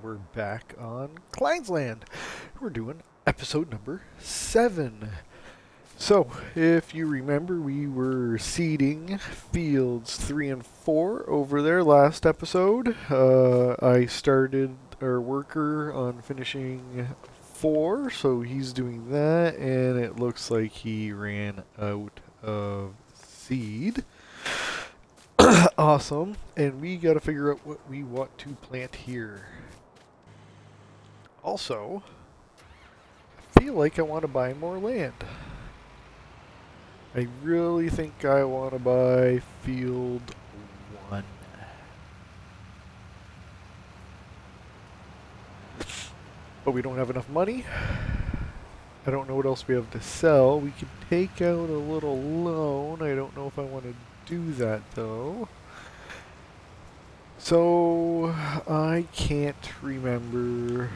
We're back on Kleines land. We're doing episode number 7. So, if you remember, we were seeding fields 3 and 4 over there last episode. I started our worker on finishing 4, so he's doing that, and it looks like he ran out of seed. Awesome. And we gotta figure out what we want to plant here. Also, I feel like I want to buy more land. I really think I want to buy field 1. But we don't have enough money. I don't know what else we have to sell. We could take out a little loan. I don't know if I want to do that though. So, I can't remember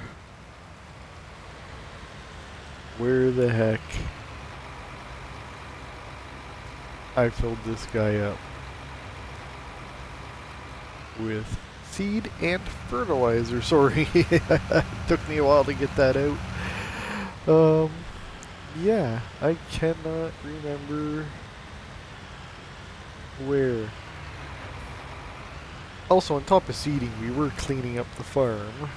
where the heck I filled this guy up with seed and fertilizer. Sorry, it took me a while to get that out. Yeah, I cannot remember where. Also, on top of seeding, we were cleaning up the farm.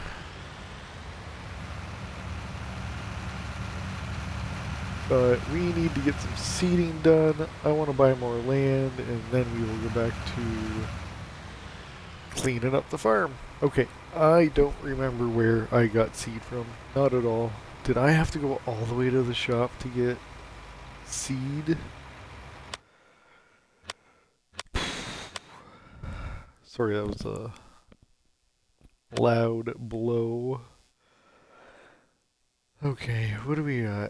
But we need to get some seeding done. I want to buy more land, and then we will go back to cleaning up the farm. Okay, I don't remember where I got seed from. Not at all. Did I have to go all the way to the shop to get seed? Sorry, that was a loud blow. Okay, what do we got?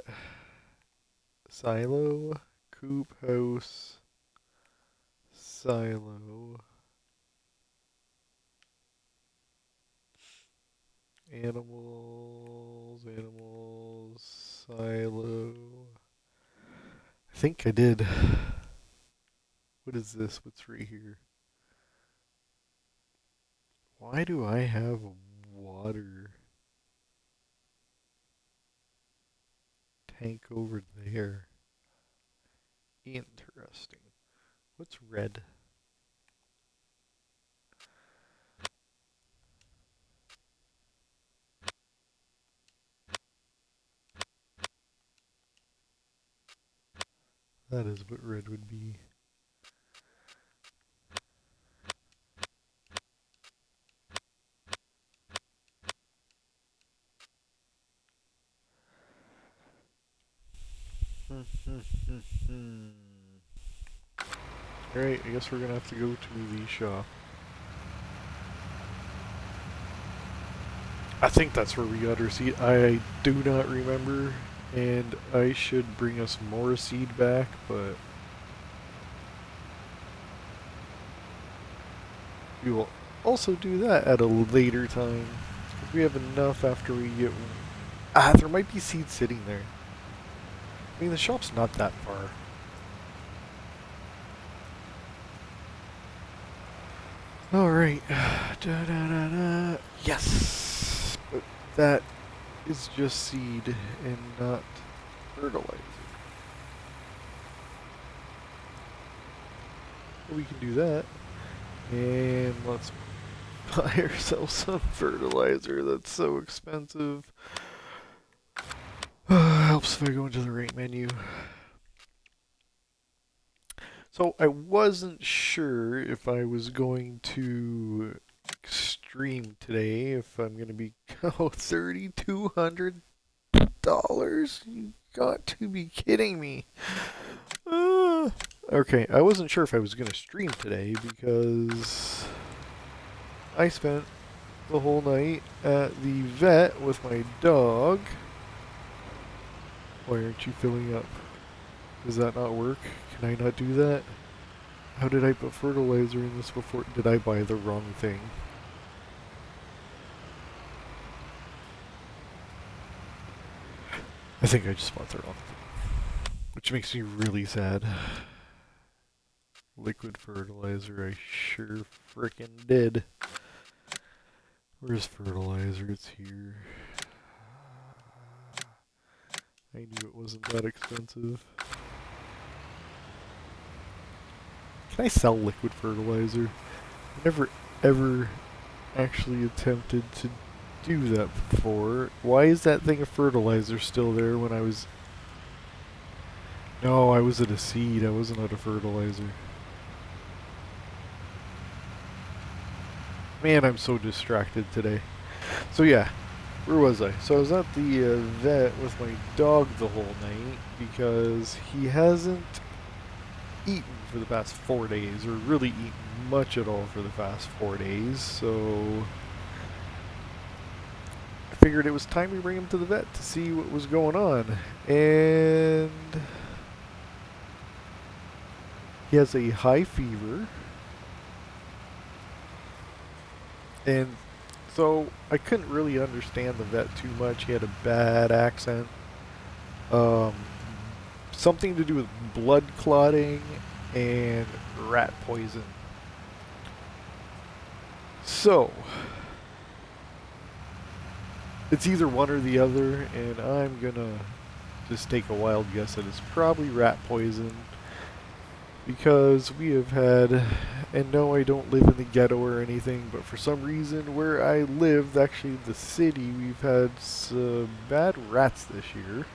Silo, coop house, silo, animals, silo. I think I did. What is this? What's right here? Why do I have water tank over there? Interesting. What's red? That is what red would be. Alright, I guess we're gonna have to go to the shop. I think that's where we got our seed. I do not remember, and I should bring us more seed back, but we will also do that at a later time. If we have enough after we get... there might be seed sitting there. I mean, the shop's not that far. Alright. Yes! But that is just seed and not fertilizer. We can do that. And let's buy ourselves some fertilizer. That's so expensive. Helps if I go into the right menu. So I wasn't sure if I was going to stream today, if I'm going to be $3,200. You got to be kidding me. Okay, I wasn't sure if I was going to stream today because I spent the whole night at the vet with my dog. Why aren't you filling up? Does that not work? Can I not do that? How did I put fertilizer in this before? Did I buy the wrong thing? I think I just bought the wrong thing. Which makes me really sad. Liquid fertilizer, I sure frickin' did. Where's fertilizer? It's here. I knew it wasn't that expensive. Can I sell liquid fertilizer? I never ever actually attempted to do that before. Why is that thing of fertilizer still there when I was... No, I was at a seed. I wasn't at a fertilizer. Man, I'm so distracted today. So yeah, where was I? So I was at the vet with my dog the whole night because he hasn't eaten for the past 4 days, or really eaten much at all for the past 4 days. So I figured it was time to bring him to the vet to see what was going on. And he has a high fever. And so I couldn't really understand the vet too much. He had a bad accent. Um, Something to do with blood clotting and rat poison. So it's either one or the other, and I'm gonna just take a wild guess that it's probably rat poison. Because we have had, and no, I don't live in the ghetto or anything, but for some reason where I live, actually the city, we've had some bad rats this year.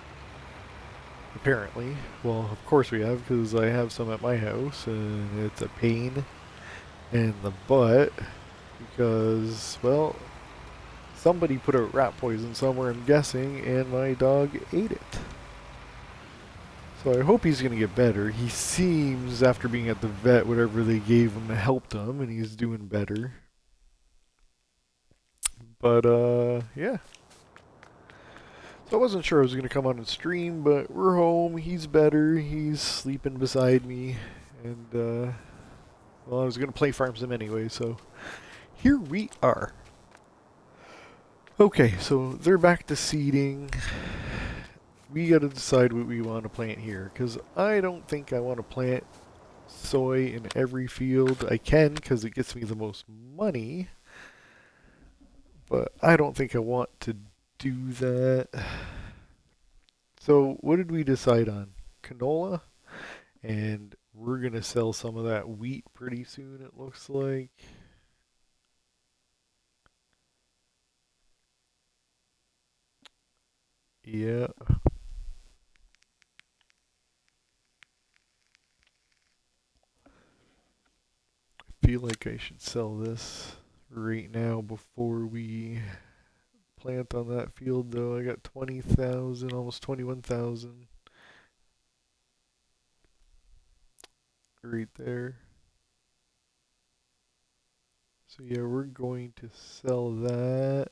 Apparently. Well, of course we have, because I have some at my house, and it's a pain in the butt, because, well, somebody put out rat poison somewhere, I'm guessing, and my dog ate it. So I hope he's going to get better. He seems, after being at the vet, whatever they gave him helped him, and he's doing better. But, yeah. So I wasn't sure I was going to come on and stream, but we're home. He's better. He's sleeping beside me. And, well, I was going to play farm sim anyway, so here we are. Okay, so they're back to seeding. We got to decide what we want to plant here, because I don't think I want to plant soy in every field. I can, because it gets me the most money, but I don't think I want to do that. So what did we decide on? Canola, and we're going to sell some of that wheat pretty soon, it looks like. Yeah. I feel like I should sell this right now before we plant on that field, though. I got 20,000, almost 21,000 right there. So yeah, we're going to sell that.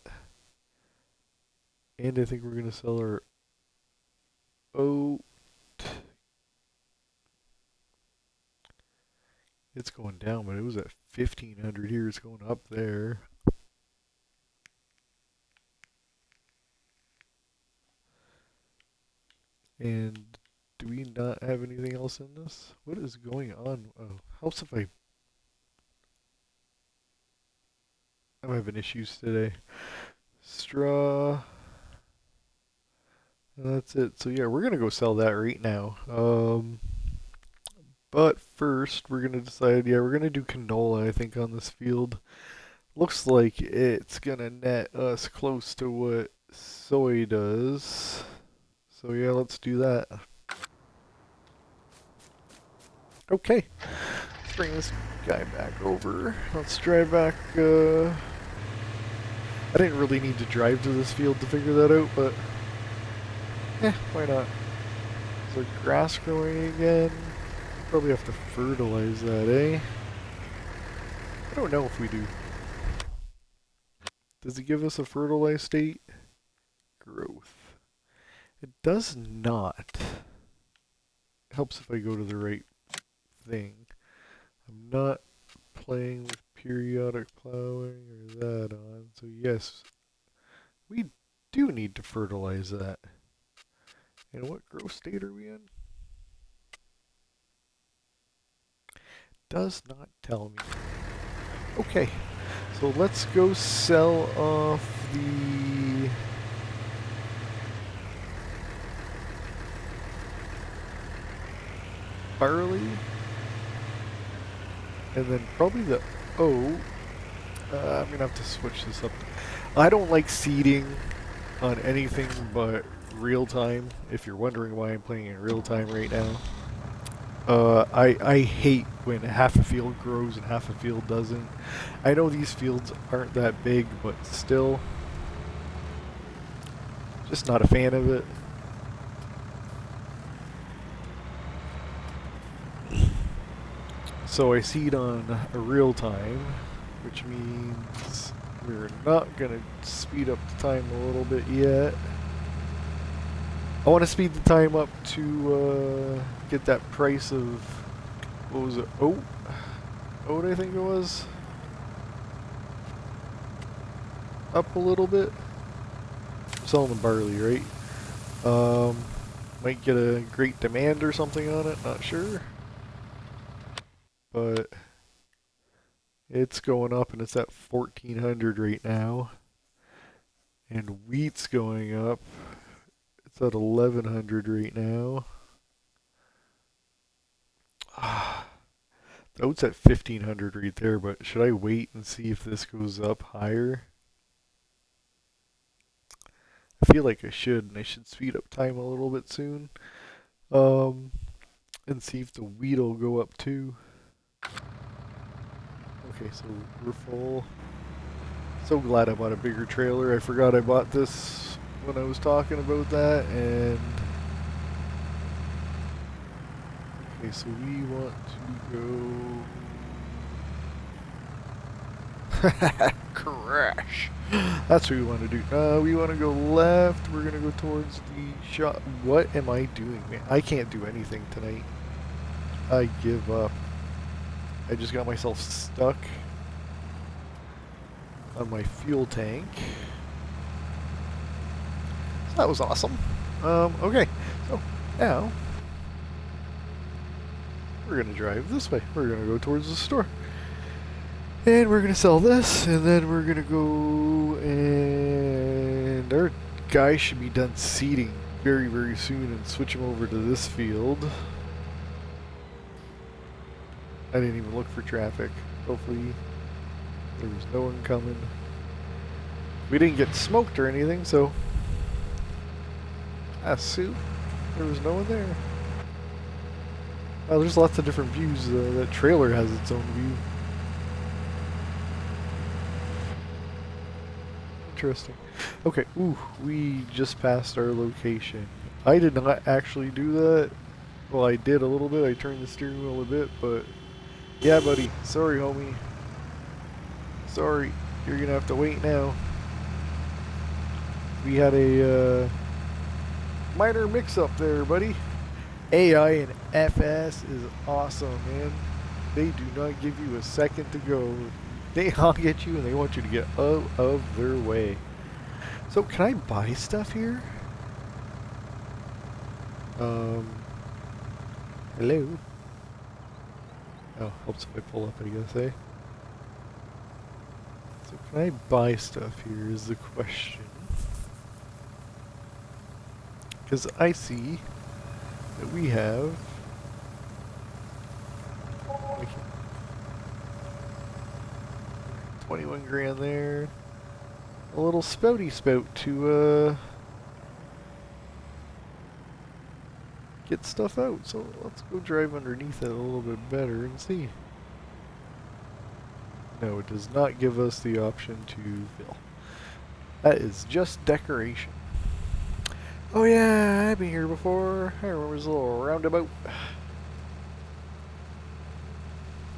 And I think we're going to sell our oat. It's going down, but it was at 1,500 here. It's going up there. And do we not have anything else in this? What is going on? Oh, helps if I'm having issues today. Straw. That's it. So yeah, we're gonna go sell that right now. But first we're gonna decide. Yeah, we're gonna do canola, I think, on this field. Looks like it's gonna net us close to what soy does. So yeah, let's do that. Okay, let's bring this guy back over. Let's drive back. I didn't really need to drive to this field to figure that out, but why not? Is there grass growing again? Probably have to fertilize that, eh? I don't know if we do. Does it give us a fertilized state? Growth. It does not. Helps if I go to the right thing. I'm not playing with periodic plowing or that on, so yes, we do need to fertilize that. And what growth state are we in? Does not tell me. Okay, So let's go sell off the barley. And then probably the oat. I'm going to have to switch this up. I don't like seeding on anything but real time, if you're wondering why I'm playing in real time right now. I hate when half a field grows and half a field doesn't. I know these fields aren't that big, but still, just not a fan of it. So I seed on a real time, which means we're not going to speed up the time a little bit yet. I want to speed the time up to get that price of, what was it, oat? Oat, I think it was. Up a little bit. I'm selling the barley, right? Might get a great demand or something on it, not sure. But it's going up and it's at 1400 right now. And wheat's going up. It's at 1100 right now. The oat's at 1500 right there, but should I wait and see if this goes up higher? I feel like I should, and I should speed up time a little bit soon. And see if the wheat will go up too. Okay, so we're full. So glad I bought a bigger trailer. I forgot I bought this when I was talking about that, and okay, so we want to go crash. That's what we want to do. We want to go left. We're gonna go towards the shop. What am I doing, man? I can't do anything tonight. I give up. I just got myself stuck on my fuel tank. So that was awesome. Okay, so now we're gonna drive this way. We're gonna go towards the store. And we're gonna sell this, and then we're gonna go, and our guy should be done seeding very, very soon and switch him over to this field. I didn't even look for traffic. Hopefully there was no one coming. We didn't get smoked or anything, so I assume there was no one there. Oh, there's lots of different views. That trailer has its own view. Interesting. Okay, ooh, we just passed our location. I did not actually do that. Well, I did a little bit. I turned the steering wheel a bit, but yeah, buddy. Sorry, homie. Sorry. You're gonna have to wait now. We had a minor mix-up there, buddy. AI and FS is awesome, man. They do not give you a second to go. They honk at you and they want you to get out of their way. So can I buy stuff here? Hello? Oh, helps if I pull up, I guess, eh? So can I buy stuff here is the question. Because I see that we have 21 grand there. A little spouty spout to get stuff out. So let's go drive underneath it a little bit better and see. No, it does not give us the option to fill. That is just decoration. Oh yeah, I've been here before. I remember this little roundabout.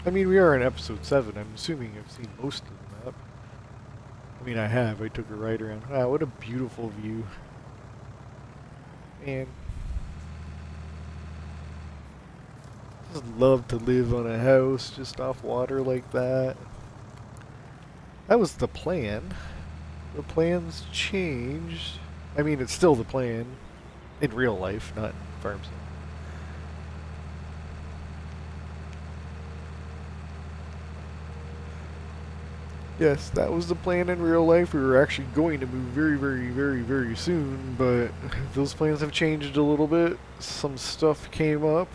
I mean, we are in episode 7. I'm assuming I've seen most of the map. I mean, I have. I took a ride around. Wow, what a beautiful view. Man. Just love to live on a house just off water like that. That was the plan. The plan's changed. I mean, it's still the plan in real life, not in farm sim. Yes, that was the plan in real life. We were actually going to move very, very, very, very soon, but those plans have changed a little bit. Some stuff came up,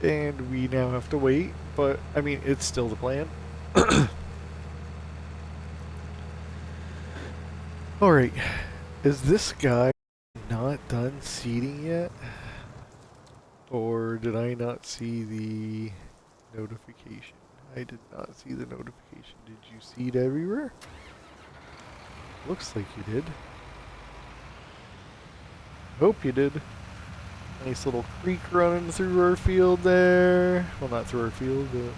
and we now have to wait, but I mean, it's still the plan. Alright, is this guy not done seeding yet? Or did I not see the notification? I did not see the notification. Did you seed everywhere? Looks like you did. Hope you did. Nice little creek running through our field there. Well, not through our field, but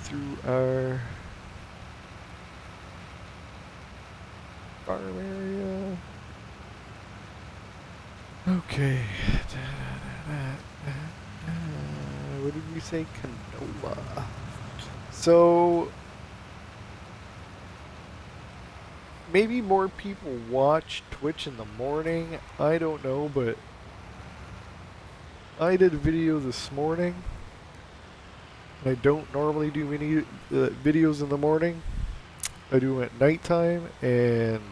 through our farm area. Okay. What did we say? Canola. So maybe more people watch Twitch in the morning. I don't know, but I did a video this morning. I don't normally do many videos in the morning. I do them at nighttime, and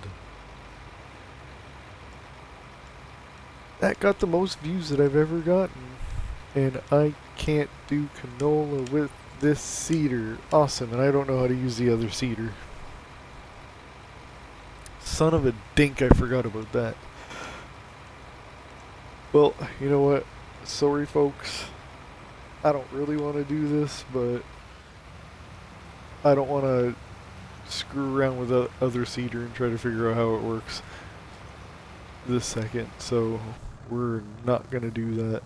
that got the most views that I've ever gotten. And I can't do canola with this seeder. Awesome, and I don't know how to use the other seeder. Son of a dink, I forgot about that. Well, you know what? Sorry, folks. I don't really want to do this, but I don't want to screw around with the other seeder and try to figure out how it works this second, so we're not going to do that.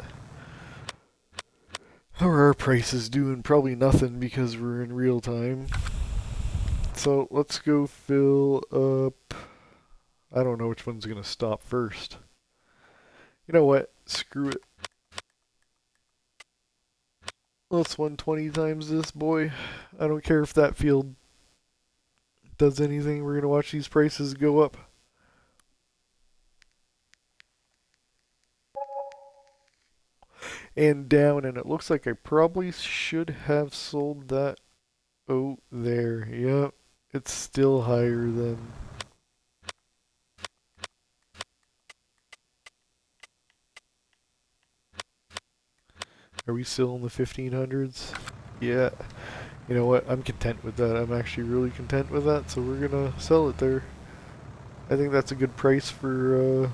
How are our prices doing? Probably nothing because we're in real time. So let's go fill up. I don't know which one's going to stop first. You know what? Screw it. Let's 120 times this boy. I don't care if that field does anything. We're going to watch these prices go up. And down, and it looks like I probably should have sold that. Oh, there. Yep. It's still higher than... Are we still in the 1500s? Yeah. You know what? I'm content with that. I'm actually really content with that, so we're gonna sell it there. I think that's a good price for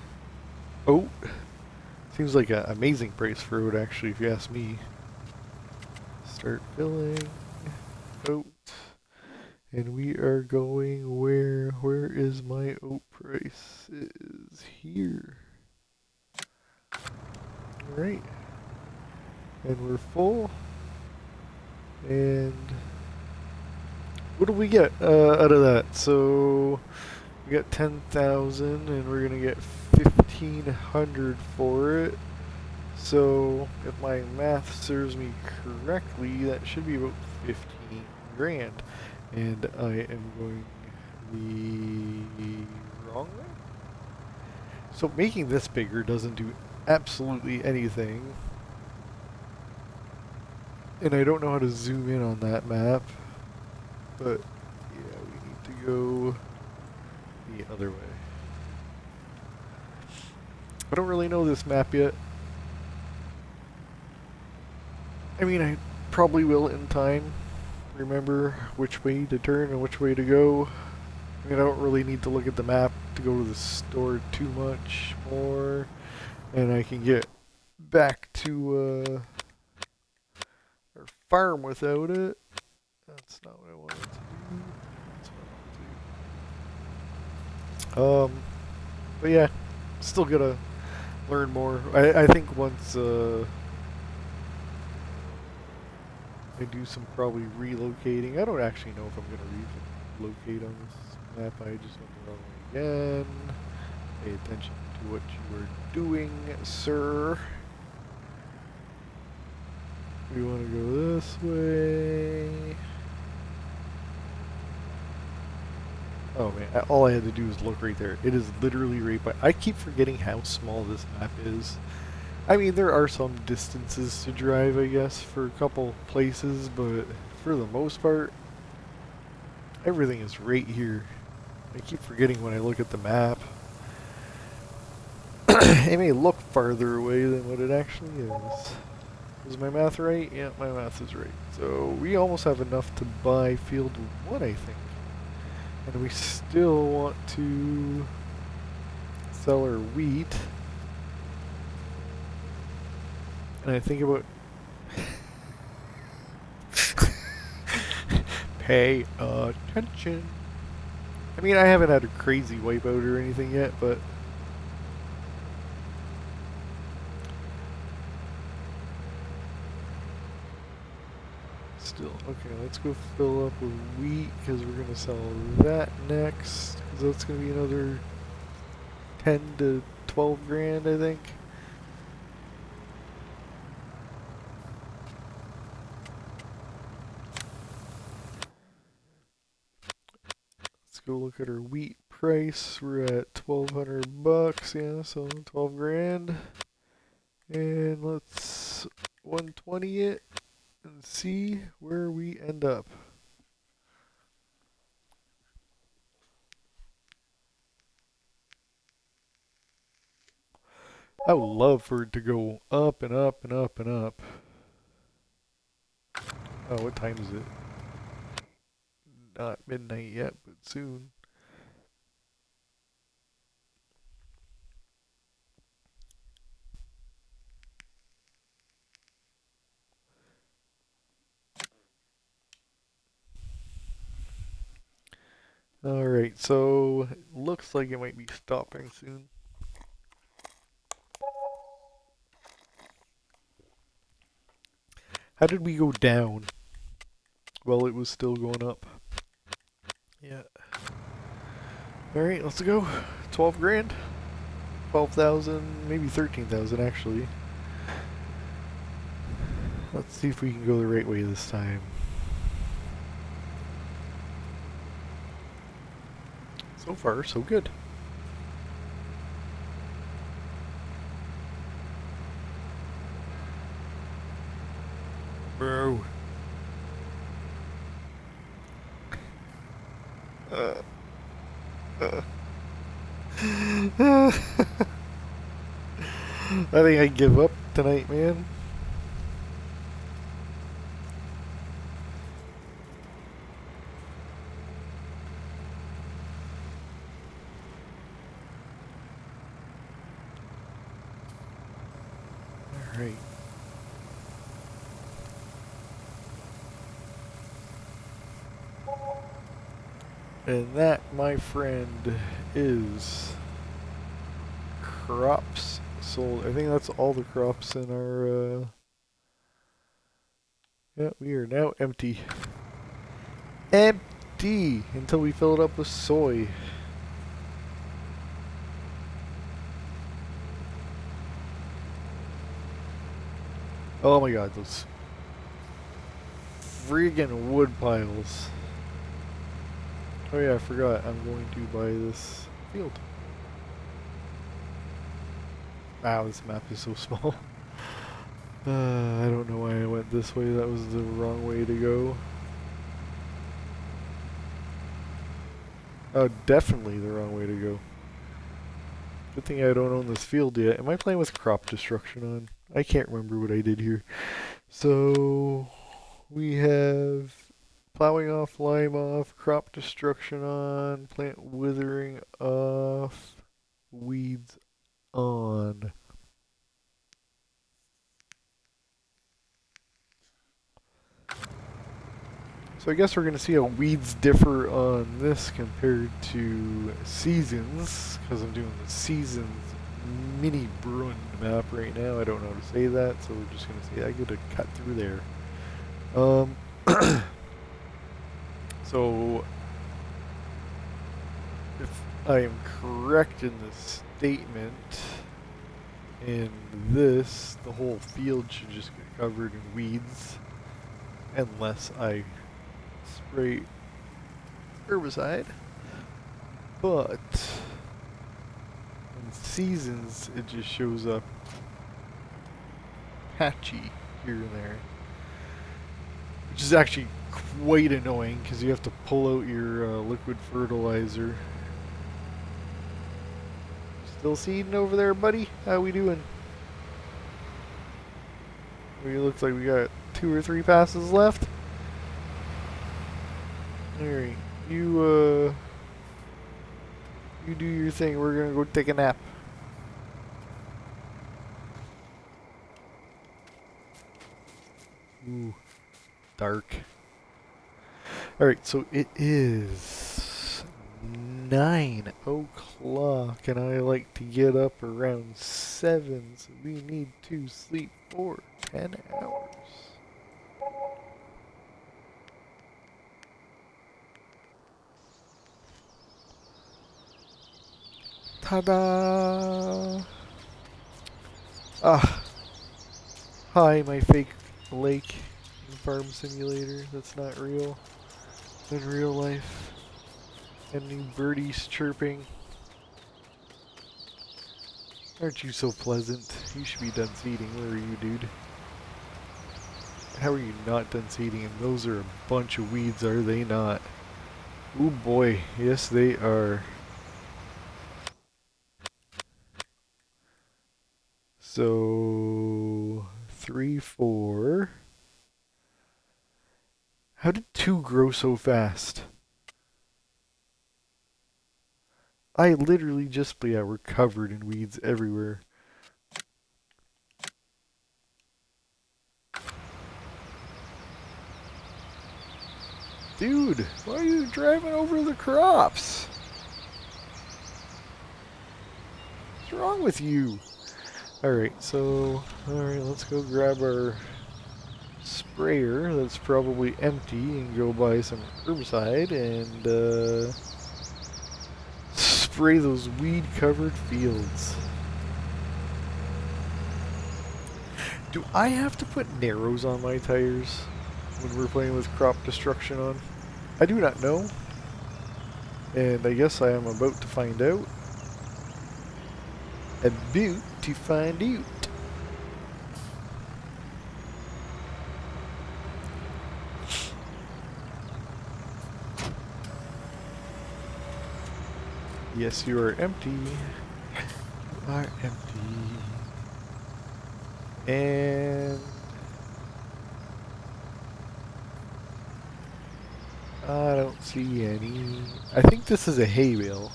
oat. Seems like an amazing price for oat, actually, if you ask me. Start filling oat. And we are going where? Where is my oat price? It is here. Alright. And we're full. And what do we get out of that? So we got 10,000 and we're gonna get 1,500 for it. So if my math serves me correctly, that should be about 15 grand. And I am going the wrong way. So making this bigger doesn't do absolutely anything. And I don't know how to zoom in on that map. But yeah, we need to go the other way. I don't really know this map yet. I mean, I probably will in time remember which way to turn and which way to go. I mean, I don't really need to look at the map to go to the store too much more. And I can get back to our farm without it. That's not what I wanted to do. That's what I wanted to do. But yeah, still gotta learn more. I think once I do some probably relocating. I don't actually know if I'm gonna relocate on this map. I just went the wrong way again. Pay attention to what you are doing, sir. We want to go this way. Oh man, all I had to do was look right there. It is literally right by... I keep forgetting how small this map is. I mean, there are some distances to drive, I guess, for a couple places, but for the most part, everything is right here. I keep forgetting when I look at the map. It may look farther away than what it actually is. Is my math right? Yeah, my math is right. So we almost have enough to buy field 1, I think. And we still want to sell our wheat. And I think about... Pay attention. I mean, I haven't had a crazy wipeout or anything yet, but... Still, okay, let's go fill up with wheat, because we're going to sell that next. Because that's going to be another 10 to 12 grand, I think. Let's go look at our wheat price. We're at 1,200 bucks, yeah, so 12 grand. And let's 120 it and see where we end up. I would love for it to go up and up and up and up. Oh, what time is it? Not midnight yet, but soon. Alright, so it looks like it might be stopping soon. How did we go down? Well, it was still going up. Yeah. Alright, let's go. 12 grand? 12,000, maybe 13,000 actually. Let's see if we can go the right way this time. So far, so good. Bro. I think I give up tonight, man. Alright. And that, my friend, is crops sold. I think that's all the crops in our, yeah, we are now empty. Empty! Until we fill it up with soy. Oh my god, those friggin' wood piles. Oh yeah, I forgot. I'm going to buy this field. Wow, this map is so small. I don't know why I went this way. That was the wrong way to go. Oh, definitely the wrong way to go. Good thing I don't own this field yet. Am I playing with crop destruction on? I can't remember what I did here. So, we have plowing off, lime off, crop destruction on, plant withering off, weeds on. So I guess we're going to see how weeds differ on this compared to seasons, because I'm doing the seasons mini Bruin map right now. I don't know how to say that, so we're just going to say I get a cut through there. So if I am correct in this statement, in this, the whole field should just get covered in weeds, unless I spray herbicide. But in seasons, it just shows up patchy here and there, which which is actually quite annoying because you have to pull out your liquid fertilizer. Still seeding over there, buddy? How we doing? It looks like we got 2 or 3 passes left. Alright, you do your thing. We're gonna go take a nap. Ooh, dark. Alright, so it is 9 o'clock, and I like to get up around 7, so we need to sleep for 10 hours. Ta-da! Ah, hi, my fake lake and farm simulator. That's not real. In real life. And new birdies chirping. Aren't you so pleasant? You should be done seeding. Where are you, dude? How are you not done seeding? And those are a bunch of weeds, are they not? Ooh boy, yes they are. So 3, 4. How did 2 grow so fast? I literally just, yeah, we're covered in weeds everywhere. Dude, why are you driving over the crops? What's wrong with you? Alright, so, alright, let's go grab our sprayer that's probably empty and go buy some herbicide and spray those weed-covered fields. Do I have to put narrows on my tires when we're playing with crop destruction on? I do not know, and I guess I am about to find out. About to find out. Yes, you are empty. You are empty. And I don't see any. I think this is a hay bale,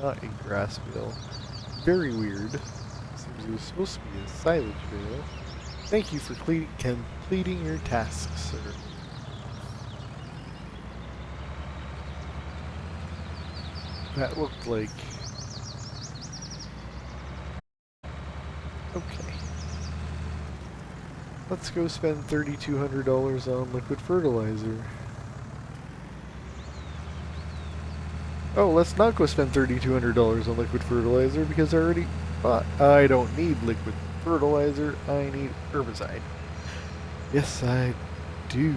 not a grass bale. Very weird. Seems it was supposed to be a silage bale. Thank you for completing your task, sir. That looked like... Okay. Let's go spend $3,200 on liquid fertilizer. Oh, let's not go spend $3,200 on liquid fertilizer because I already bought. I don't need liquid fertilizer, I need herbicide. Yes, I do.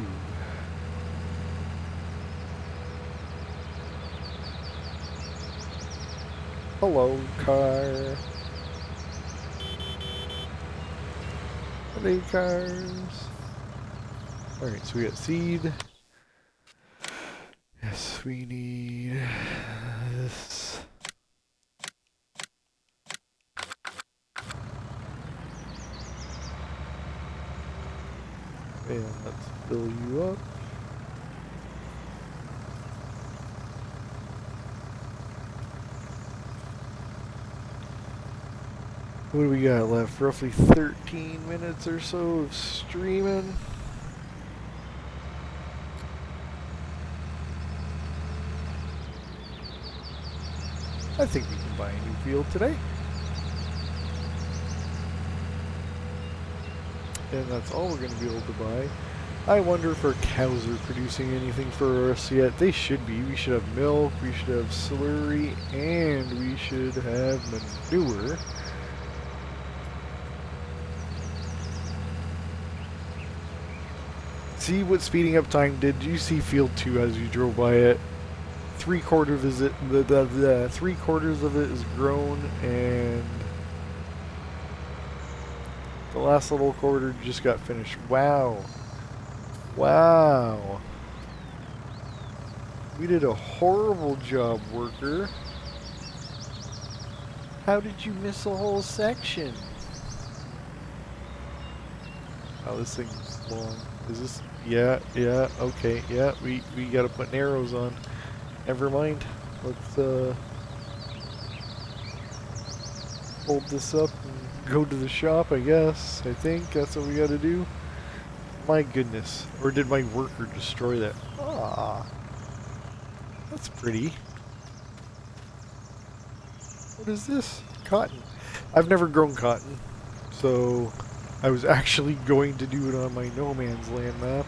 Hello, car. Hello, cars. Alright, so we got seed. Yes, we need this. And let's fill you up. What do we got left? Roughly 13 minutes or so of streaming. I think we can buy a new field today. And that's all we're going to be able to buy. I wonder if our cows are producing anything for us yet. They should be. We should have milk, we should have slurry, and we should have manure. See what speeding up time did? You see field 2 as you drove by it. 3/4 of it, the 3/4 of it is grown, and the last little quarter just got finished. Wow. Wow. We did a horrible job, worker. How did you miss a whole section? Oh, this thing's long. Is this? Yeah, yeah, okay, yeah, we gotta put arrows on. Never mind. Let's, hold this up and go to the shop, I guess. I think that's what we gotta do. My goodness. Or did my worker destroy that? Ah, that's pretty. What is this? Cotton. I've never grown cotton, so I was actually going to do it on my no man's land map.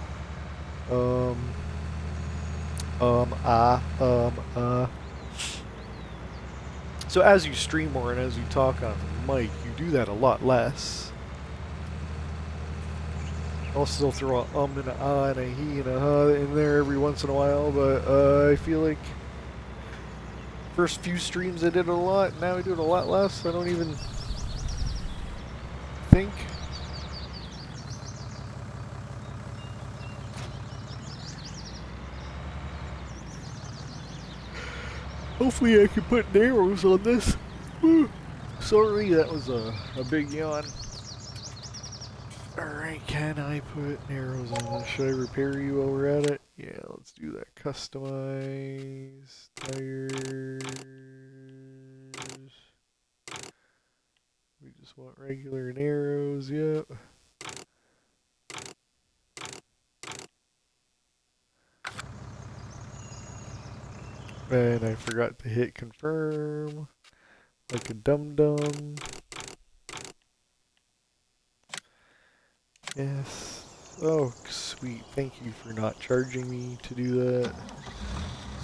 So as you stream more and as you talk on mic, you do that a lot less. I'll still throw a and a and a he and a huh in there every once in a while, but I feel like first few streams I did it a lot, now I do it a lot less. I don't even think. Hopefully I can put arrows on this. Sorry, that was a big yawn. Alright, can I put arrows on this? Should I repair you while we're at it? Yeah, let's do that. Customize tires. We just want regular and arrows, yep. And I forgot to hit confirm. Like a dum-dum. Yes. Oh, sweet. Thank you for not charging me to do that.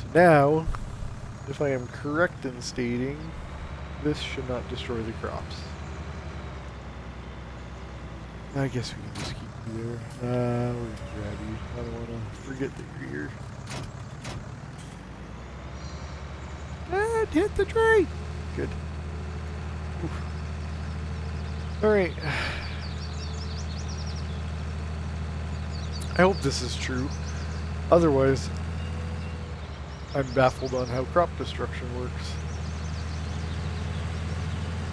So now, if I am correct in stating, this should not destroy the crops. I guess we can just keep you there. We're gonna grab you. I don't want to forget that you're here. Ah, hit the tree! Good. Alright. I hope this is true. Otherwise, I'm baffled on how crop destruction works.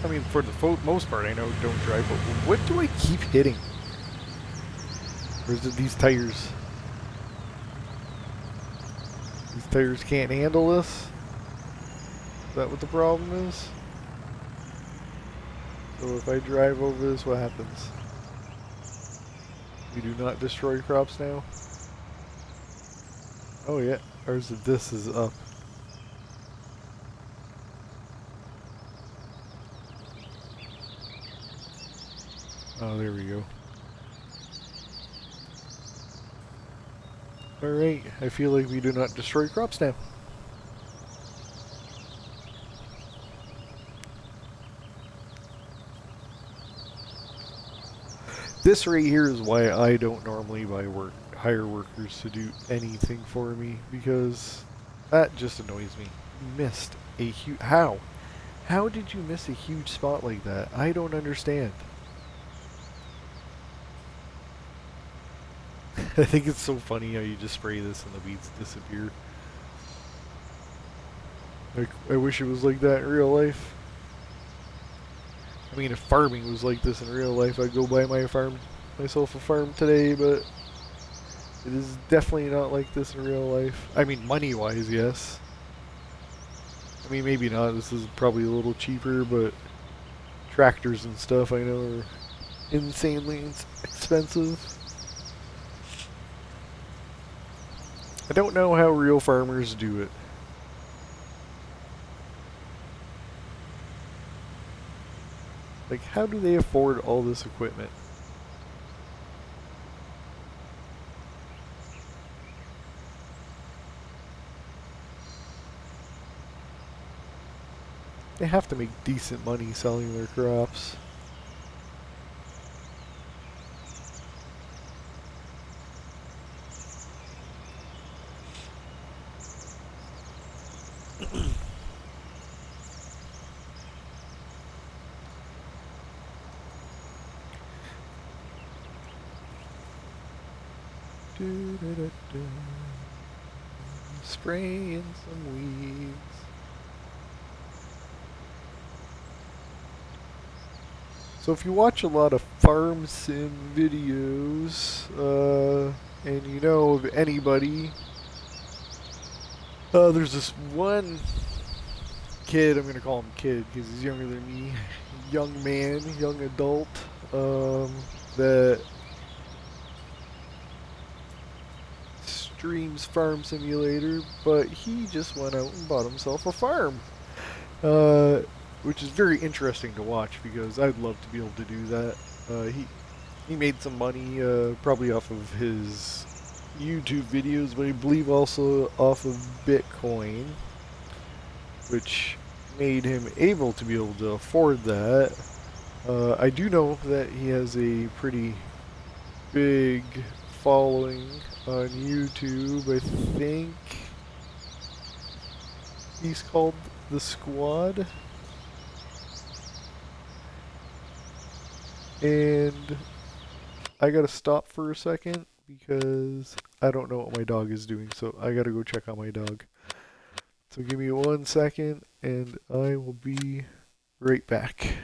I mean, for the most part, I know don't drive, but what do I keep hitting? Or is it these tires? These tires can't handle this? Is that what the problem is? So if I drive over this, what happens? We do not destroy crops now? Oh yeah, ours this is up. Oh, there we go. Alright, I feel like we do not destroy crops now. This right here is why I don't normally hire workers to do anything for me, because that just annoys me. You missed a huge... How? How did you miss a huge spot like that? I don't understand. I think it's so funny how you just spray this and the weeds disappear. Like, I wish it was like that in real life. I mean, if farming was like this in real life, I'd go buy myself a farm today, but it is definitely not like this in real life. I mean, money-wise, yes. I mean, maybe not. This is probably a little cheaper, but tractors and stuff I know are insanely expensive. I don't know how real farmers do it. Like, how do they afford all this equipment? They have to make decent money selling their crops. Spraying some weeds. So if you watch a lot of farm sim videos, and you know of anybody, there's this one kid, I'm going to call him kid because he's younger than me, young man, young adult, that streams Farm Simulator, but he just went out and bought himself a farm. Which is very interesting to watch because I'd love to be able to do that. He made some money probably off of his YouTube videos, but I believe also off of Bitcoin, which made him able to be able to afford that. I do know that he has a pretty big following on YouTube. I think he's called The Squad. And I gotta stop for a second because I don't know what my dog is doing, so I gotta go check on my dog. So give me 1 second and I will be right back.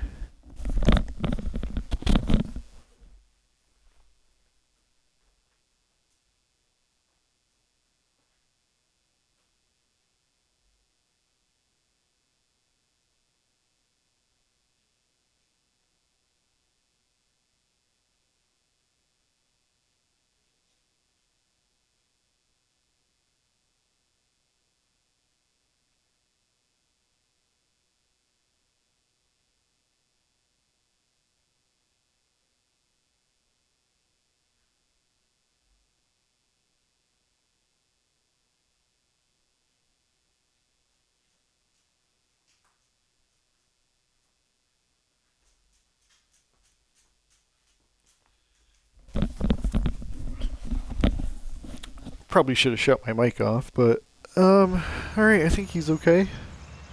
Probably should have shut my mic off, but alright, I think he's okay.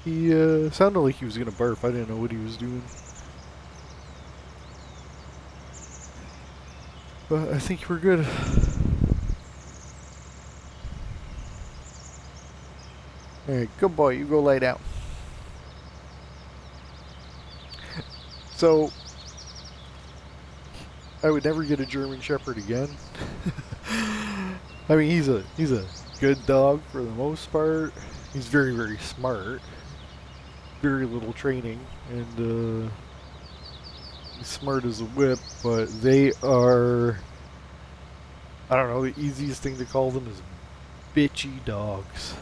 He sounded like he was gonna barf. I didn't know what he was doing. But I think we're good. Alright, good boy, you go lay down. So, I would never get a German Shepherd again. I mean, he's a good dog for the most part. He's very, very smart. Very little training, and he's smart as a whip, but they are, I don't know, the easiest thing to call them is bitchy dogs.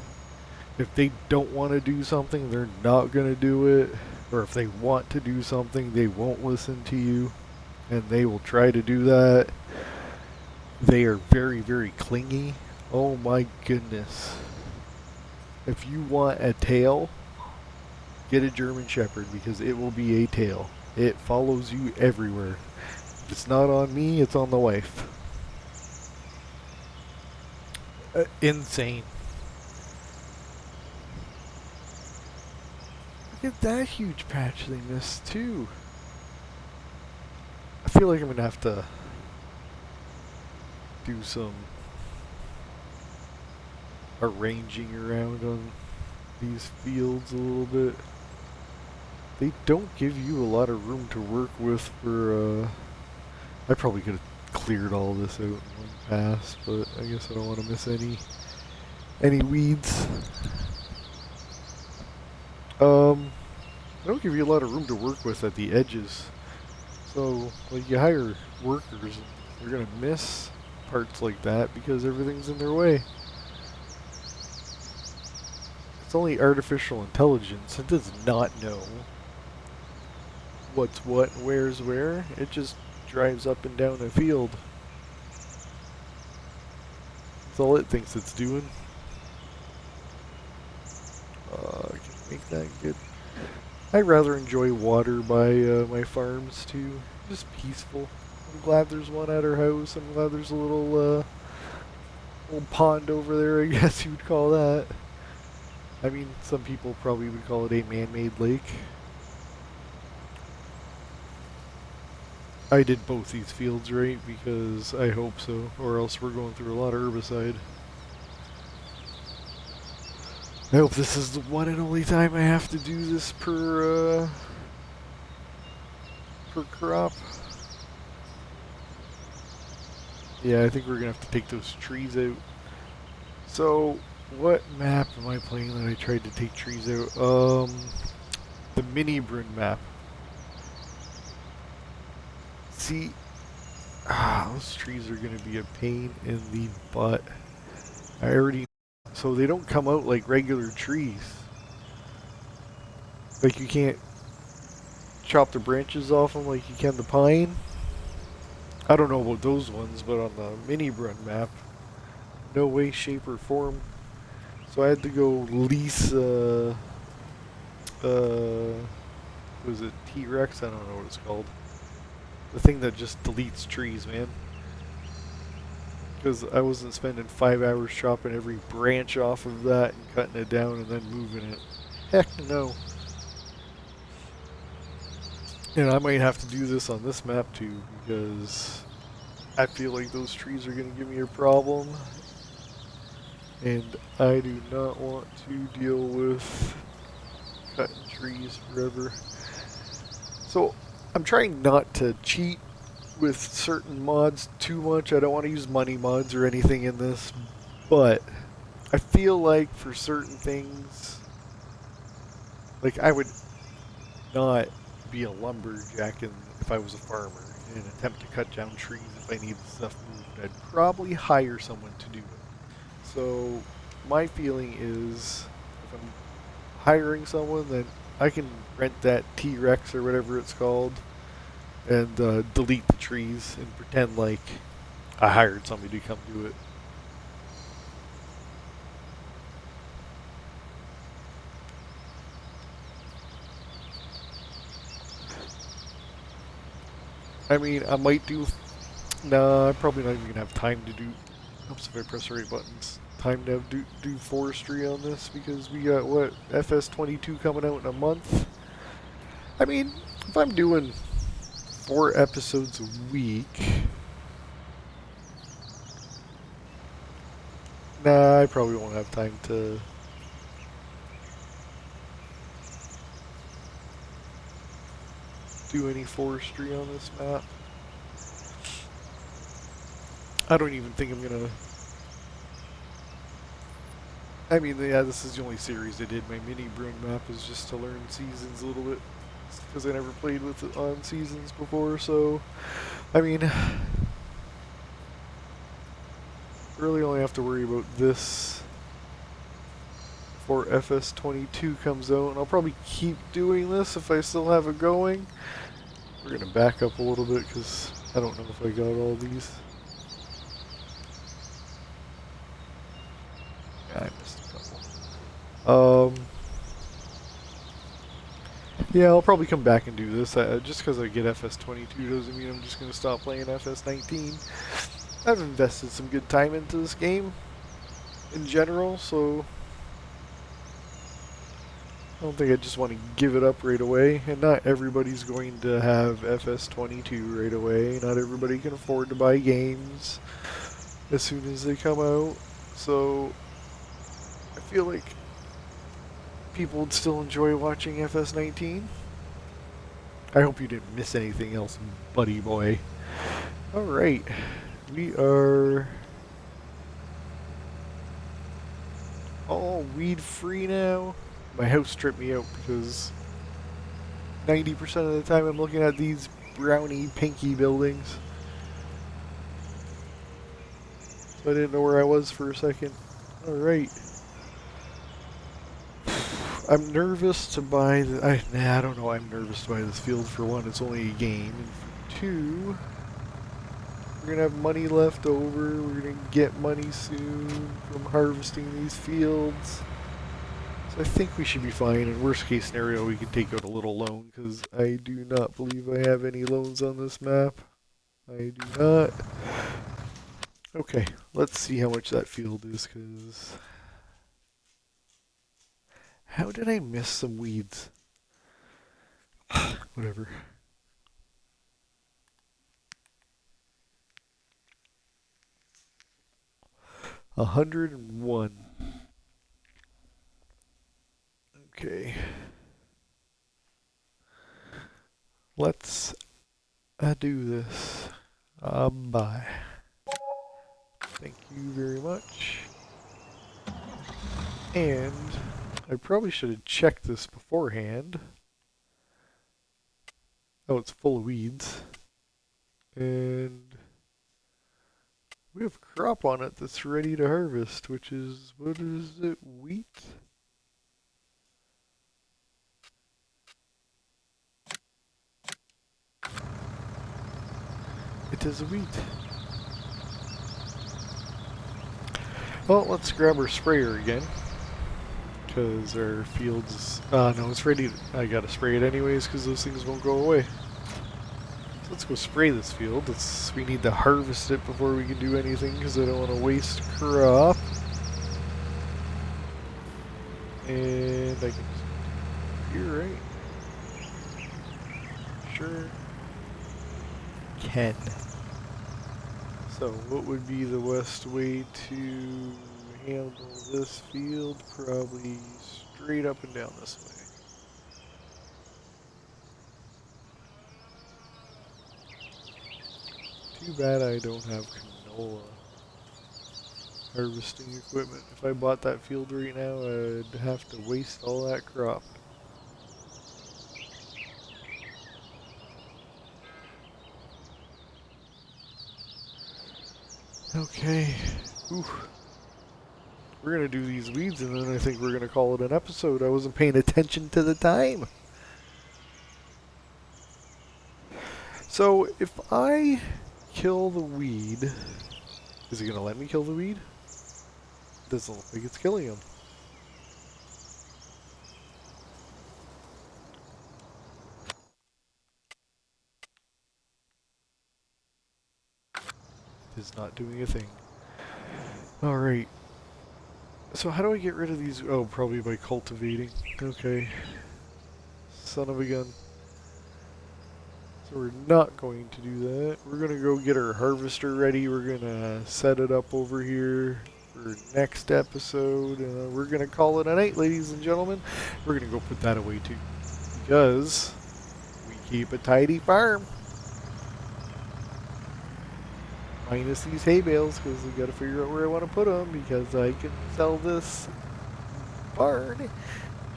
If they don't want to do something, they're not going to do it. Or if they want to do something, they won't listen to you, and they will try to do that. They are very, very clingy. Oh my goodness. If you want a tail, get a German Shepherd because it will be a tail. It follows you everywhere. If it's not on me, it's on the wife. Insane. Look at that huge patch they missed too. I feel like I'm gonna have to do some arranging around on these fields a little bit. They don't give you a lot of room to work with for, I probably could have cleared all this out in one pass, but I guess I don't want to miss any weeds. They don't give you a lot of room to work with at the edges. So, like, you hire workers, and they're gonna miss parts like that because everything's in their way. It's only artificial intelligence. It does not know what's what and where's where. It just drives up and down a field. That's all it thinks it's doing. Can make that good. I rather enjoy water by my farms too. Just peaceful. I'm glad there's one at our house. I'm glad there's a little pond over there, I guess you would call that. I mean, some people probably would call it a man-made lake. I did both these fields right because I hope so, or else we're going through a lot of herbicide. I hope this is the one and only time I have to do this per crop. Yeah, I think we're gonna have to take those trees out. So, what map am I playing that I tried to take trees out? The mini Brun map. See, those trees are gonna be a pain in the butt. I already. So they don't come out like regular trees. Like you can't chop the branches off them like you can the pine. I don't know about those ones, but on the mini Brun map, no way, shape, or form. So I had to go lease, was it T-Rex? I don't know what it's called. The thing that just deletes trees, man. Because I wasn't spending 5 hours chopping every branch off of that and cutting it down and then moving it. Heck no. And I might have to do this on this map too, because I feel like those trees are going to give me a problem. And I do not want to deal with cutting trees forever. So I'm trying not to cheat with certain mods too much. I don't want to use money mods or anything in this, but I feel like for certain things, like I would not be a lumberjack if I was a farmer in an attempt to cut down trees if I need stuff moved. I'd probably hire someone to do it. So my feeling is if I'm hiring someone, then I can rent that T-Rex or whatever it's called and delete the trees and pretend like I hired somebody to come do it. I mean, I might do. Nah, I'm probably not even gonna have time to do. Oops, if I press the right buttons. Time to do forestry on this because we got what FS19 coming out in a month. I mean, if I'm doing 4 episodes a week, nah, I probably won't have time to do any forestry on this map. I don't even think I'm gonna. I mean, yeah, this is the only series I did. My mini Brun map is just to learn seasons a little bit because I never played with it on seasons before. So, I mean, really only have to worry about this before FS19 comes out, and I'll probably keep doing this if I still have it going. We're gonna back up a little bit because I don't know if I got all these. Yeah, I missed a couple. Yeah, I'll probably come back and do this. Just because I get FS19 doesn't mean I'm just gonna stop playing FS19. I've invested some good time into this game in general, so I don't think I just want to give it up right away. And not everybody's going to have FS19 right away. Not everybody can afford to buy games as soon as they come out. So I feel like people would still enjoy watching FS19. I hope you didn't miss anything else, buddy boy. Alright, we are all weed free now. My house tripped me out because 90% of the time I'm looking at these browny pinky buildings. So I didn't know where I was for a second. Alright. I'm nervous to buy I don't know, I'm nervous to buy this field. For one, it's only a game. And for two, we're gonna have money left over. We're gonna get money soon from harvesting these fields. So I think we should be fine. In worst case scenario, we can take out a little loan because I do not believe I have any loans on this map. I do not. Okay, let's see how much that field is because how did I miss some weeds? Whatever. 101. Okay. Let's do this. Bye. Thank you very much. And I probably should have checked this beforehand. Oh, it's full of weeds. And we have crop on it that's ready to harvest, which is, what is it, wheat? It is wheat. Well, let's grab our sprayer again. Because our field's... no, it's ready. I gotta spray it anyways because those things won't go away. So let's go spray this field. We need to harvest it before we can do anything because I don't want to waste crop. And I can... You're right. Sure. Can. So what would be the best way to handle this field? Probably straight up and down this way. Too bad I don't have canola harvesting equipment. If I bought that field right now, I'd have to waste all that crop. Okay. Oof. We're gonna do these weeds and then I think we're gonna call it an episode. I wasn't paying attention to the time. So if I kill the weed, is it gonna let me kill the weed? Doesn't look like it's killing him. It's not doing a thing. Alright. So how do I get rid of these? Oh, probably by cultivating. Okay. Son of a gun. So we're not going to do that. We're going to go get our harvester ready. We're going to set it up over here for next episode. We're going to call it a night, ladies and gentlemen. We're going to go put that away too. Because we keep a tidy farm. Minus these hay bales, because we got to figure out where I want to put them, because I can sell this barn,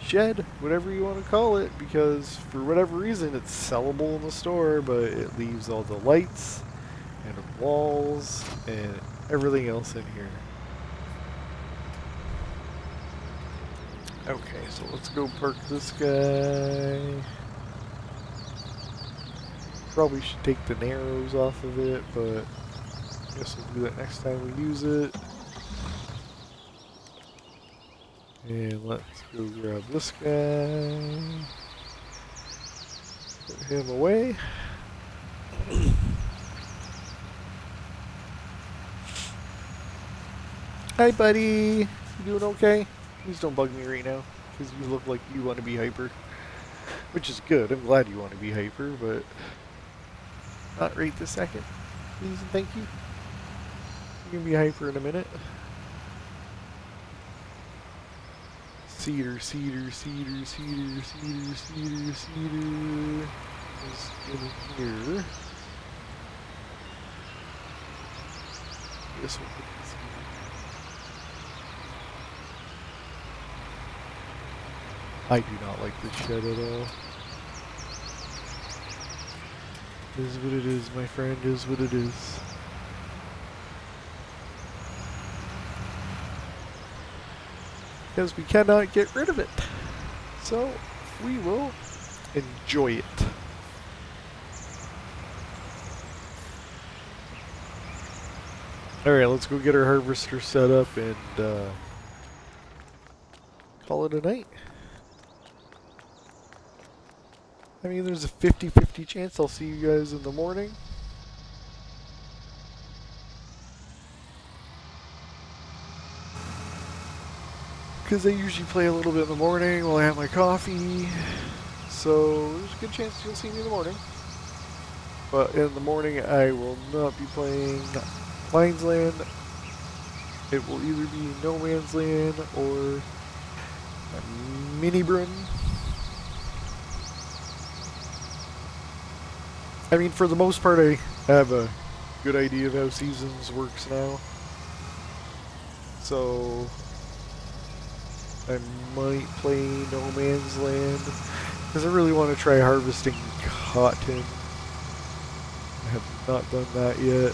shed, whatever you want to call it, because for whatever reason it's sellable in the store, but it leaves all the lights and walls and everything else in here. Okay, so let's go park this guy. Probably should take the narrows off of it, but I guess we'll do that next time we use it. And let's go grab this guy. Put him away. Hi, buddy. You doing okay? Please don't bug me right now, because you look like you want to be hyper. Which is good. I'm glad you want to be hyper, but not right this second. Please and thank you. You're going to be hyper in a minute. Cedar, cedar, cedar, cedar, cedar, cedar, cedar is in here. This one. I do not like this shed at all. It is what it is, my friend, is what it is. Because we cannot get rid of it. So we will enjoy it. Alright, let's go get our harvester set up and call it a night. I mean, there's a 50-50 chance I'll see you guys in the morning. Because I usually play a little bit in the morning while I have my coffee. So there's a good chance you'll see me in the morning. But in the morning I will not be playing Kleines Land. It will either be no man's land or a mini Brun. I mean, for the most part, I have a good idea of how seasons works now. So I might play no man's land because I really want to try harvesting cotton. I have not done that yet.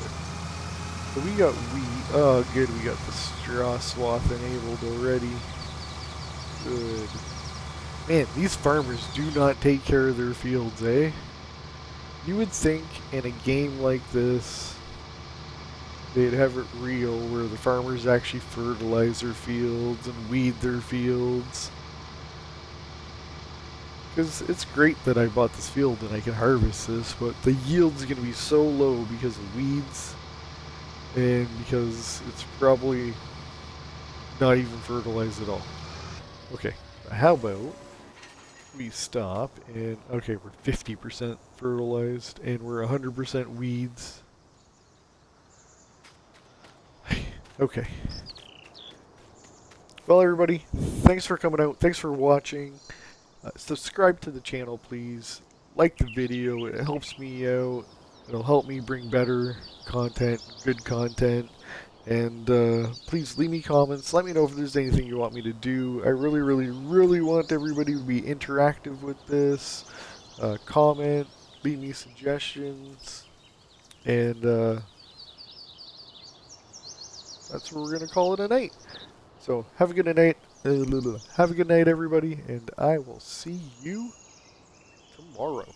So we got wheat. Oh, good. We got the straw swath enabled already. Good. Man, these farmers do not take care of their fields, eh? You would think in a game like this, they'd have it real where the farmers actually fertilize their fields and weed their fields. Because it's great that I bought this field and I can harvest this, but the yield's going to be so low because of weeds and because it's probably not even fertilized at all. Okay, how about we stop and, okay, we're 50% fertilized and we're 100% weeds. Okay. Well, everybody, thanks for coming out. Thanks for watching. Subscribe to the channel, please. Like the video. It helps me out. It'll help me bring better content, good content. And please leave me comments. Let me know if there's anything you want me to do. I really, really, really want everybody to be interactive with this. Comment, leave me suggestions. And that's what we're going to call it a night. So have a good night. Have a good night, everybody. And I will see you tomorrow.